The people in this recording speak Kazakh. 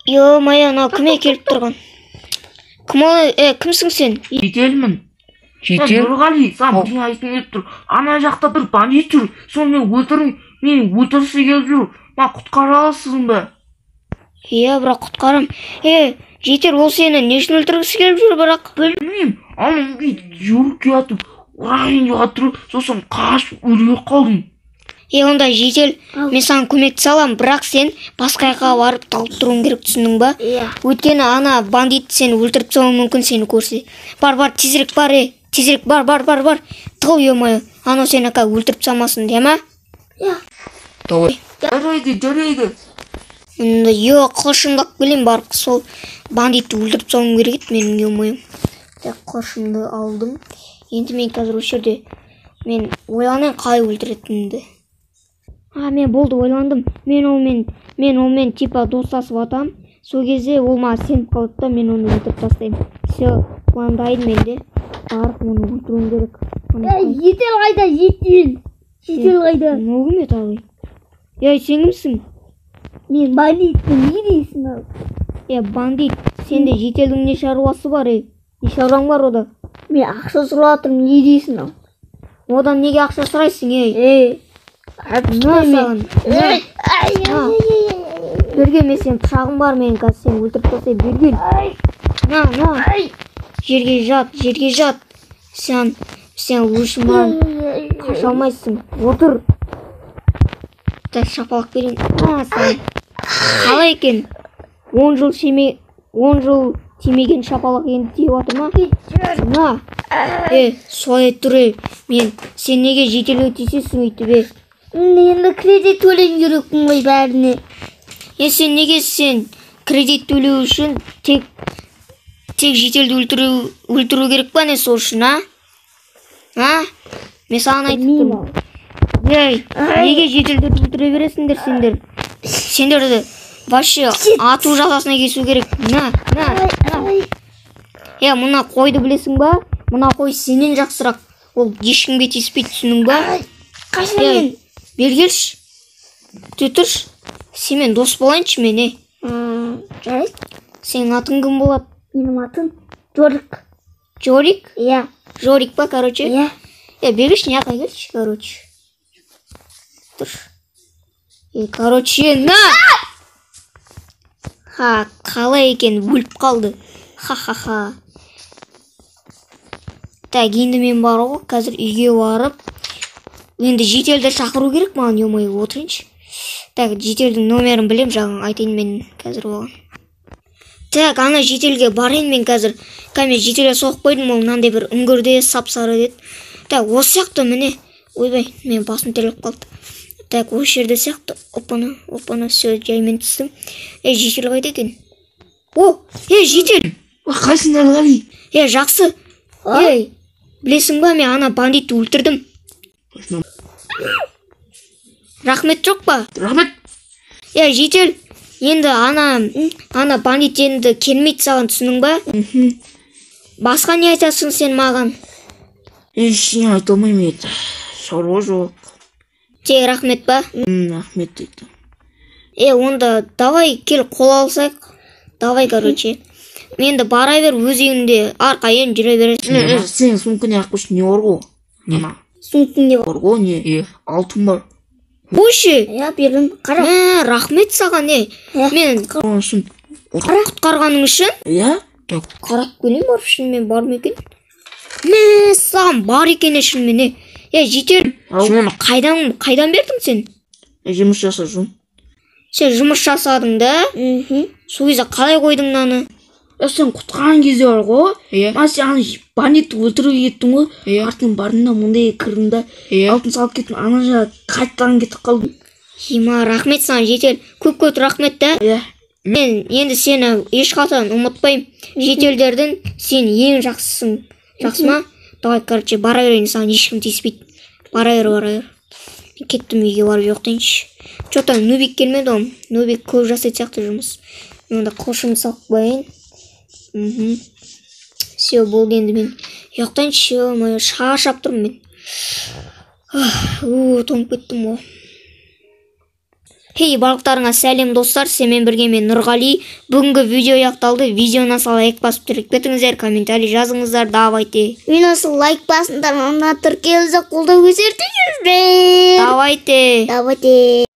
Ё-моё, ана кім келіп тұрған? Кім ол? Кімсің сен? Жетелмін. Жетел? Нұрғали, саған не айтқым келіп тұр. Ана жақта бір бандит жүр. Соны мені өлтіргісі келіп жүр. Мені құтқара аласың ба? Иә, бірақ құтқарам. Жетел, ол сені не үшін өлтіргісі келіп жүр, бірақ? Білмеймін. Ана жүріп жатып, ұрайын жатыр. Сосын қашып өле қалдым. Онда Жетел, мен саған көмекті салам, бірақ сен басқа жаққа барып талып тұруың керек, түсіндің ба? Өйткені ана бандит сені өлтіріп тастауы мүмкін, сені көрсе. Бар, тезірек бар, тезірек бар. Тығыл, ё-моё, анау сені өлтіріп тастамасын, дей ма? Давай. Жарайды. Қылышымды келем, барып сол бандитті өлтіріп тастауым керек еді, менің ё-моё. Қылышымды алдым. Енді мен қазір осы жерде мен ойланайын қалай өлтіретінімді. Мен болды, ойландым. Мен олмен типа достасып атам. Сол кезде ол маған сеніп қалды да, мен оны өлтіріп тастаймын. Все, пландайын менде. Барып оны өлтіруім керек. Жетел қайда? Жетел қайда? Ол кім еді ағай? Сен кімсің? Мен бандитпін, не дейсің ал? Бандит, сенде Жетелдің не шаруасы бар, не шаруаң бар ода? Мен ақша сұрап тұрмын, не дейсің ал? Одан неге ақша сұрайсың, Берген, мен сен пышағым бар, мен қазір сен өлтіріп тастай, берген. Жерге жат. Сен лучше маған қаша алмайсың. Отыр. Шапалақ берейін. Қалай екен? 10 жыл тимеген шапалақ енді тиіп отыр ма? Солай тұр, сен неге Жетелге тиісесің өйтіп, Енді кредит төлеуім керекпін ғой бәріне. Сен неге кредит төлеу үшін тек Жетелді өлтіру керек па, не сол үшін, Мен саған айтып тұрмын. Неге Жетелді өлтіре бересіңдер сендер? Сендерді вообще ату жазасына кесу керек. Мына қойды білесің ба? Мына қой сенен жақсырақ. Ол ешкімге тиіспейді, түсінің ба? Қашан? Бергелші. Тұршы. Сенмен дос болайыншы мен, Жарайды. Сенің атың кім болады? Менің атым Жорик. Жорик? Иә. Жорик па, короче? Иә. Бергелші, не ақай келші, короче. Тұршы. Короче, қалай екен, өліп қалды. Ха-ха-ха. Енді мен бар ғой, қазір үйге барып, енді Жетелді шақыру керек маған, ё-моё, отырайыншы. Жетелдің номерін білем, жағын айтайын мен қазір оған. Ана Жетелге барайын мен қазір. Мен Жетелге соғып қойдым, ол мынандай бір үңгірде сап-сары деді. Осы сияқты міне. Ойбай, мен басым төлеп қалды. Осы жерде сияқты. Опана, все, жаймен түстім. Жетел қайда екен? Жетел! Қайсың Нұрғали? Жақсы. Білесің ба, мен ана бандитті өлтірдім. Рахмет жоқ па? Рахмет. Жетел, енді ана бандит енді келмейді саған, түсінің ба? Басқа не айтасың сен маған? Ештеңе айта алмаймын еді. Шаруа жоқ. Тек рахмет па? Рахмет дейді. Онда давай кел қол алсақ. Давай, короче. Енді бара бер, өзіңде арқайын жүре бересің. Сен сумкіне ақпыш не бар ғой? Сумкінде бар. Бар ғой, не? Алтын бар. Қойшы. Бердім. Қара. Рахмет саған, мен құтқарғаның үшін? Қарап көлем бар шынымен, бар ма екен? Саған бар екен шынымен. Жетел, қайдан бердің сен? Жұмыс жасадым. Сен жұмыс жасадың да? Сол кезде қалай қойдың наны? Сен құтқарған кезде бар ғой? Сен бандитті өлтіріп еттің ғой? Артын бардың да, мұндай кірдің да, алтын салып кеттің, ана жағы қайтадан кетіп қалдың. Рахмет саған, Жетел. Көп рахмет та. Мен енді сені ешқашан ұмытпаймын. Жетелдердің сен ең жақсысың. Жақсы ма? Давай, короче, бара берейін, саған ешкім тиіспейді. Бара бер. Кеттім, үйге барып жоқтайыншы. Что-то Нубик келмеді оң. Нубик көп жасайды сияқты жұмыс. Онда қошымды салып қойайын. Все, болды енді мен. Жоқтайыншы, шаршап тұрмын мен. Тоңып кеттім ғой. Хей, барлықтарыңа сәлем достар, сенімен бірге мен Нұрғали. Бүгінгі видео аяқталды. Видеоны сала лайк басып түрік кетіңіздер, комментарий жазыңыздар, давайте. Видеосы лайк басыңдар, ана тіркелді қолдау көрсетіңіздер. Давайте. Давайте.